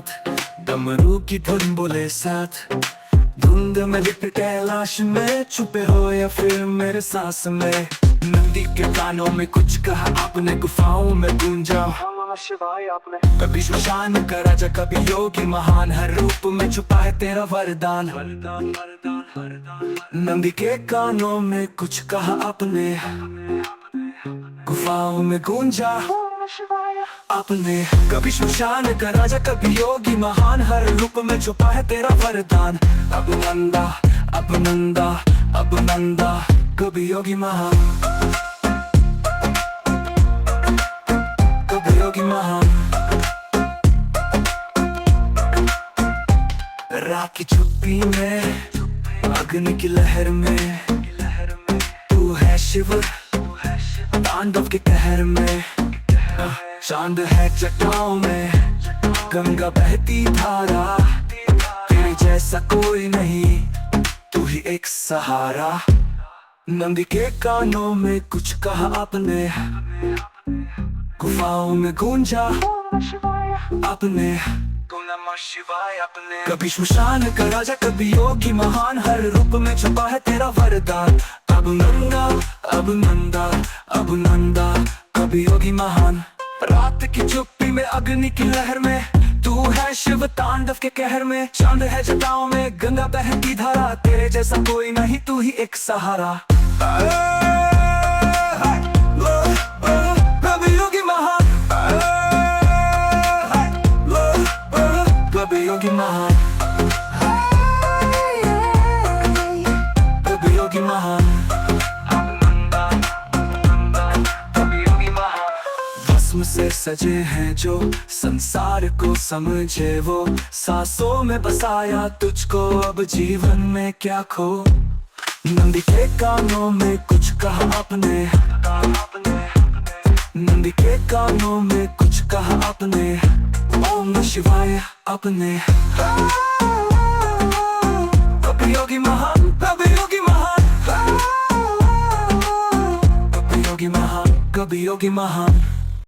हाथ, डमरू की धुन बोले साथ। धुंध में लिपटे कैलाश में, छुपे हो या फिर मेरे सांस में। नंदी के कानों में कुछ कहा आपने, गुफाओं में गूंजा शिवाय आपने। कभी श्मशान का राजा, कभी योगी महान, हर रूप में छुपा है तेरा वरदान। नंदी के कानों में कुछ कहा आपने, गुफाओं में गूंजा आपने। कभी श्मशान का राजा, कभी योगी महान, हर रूप में छुपा है तेरा वरदान। अब नंदा, अब नंदा, अब नंदा, कभी योगी महान, कभी योगी महान। रात की चुप्पी में, अग्नि की लहर में, तू है शिव तांडव के कहर में। चांद है चट्टानों में, गंगा बहती धारा, तेरे जैसा कोई नहीं, तू ही एक सहारा। नंदी के कानों में कुछ कहा आपने, गुफाओं में गूंजा आपने। शिवाय आपने। कभी श्मशान का राजा, कभी योगी महान, हर रूप में छुपा है तेरा वरदान। अब नंदा, अब नंदा, अब नंदा, कभी योगी महान। रात की चुप्पी में, अग्नि की लहर में, तू है शिव तांडव के कहर में। चांद है जटाओं में, गंगा बहती धारा, तेरे जैसा कोई नहीं, तू ही एक सहारा। कभी योगी महान, कभी योगी महान, कभी योगी महान, कभी योगी महान। भस्म से सजे हैं जो संसार को समझे, वो सांसों में बसाया तुझको, अब जीवन में क्या खो। नंदी के कानों में कुछ कहा आपने, नंदी के कानों में कुछ कहा आपने, ओम नमः शिवाय आपने। कभी योगी महान, कभी योगी महान, कभी योगी महान, कभी योगी महान।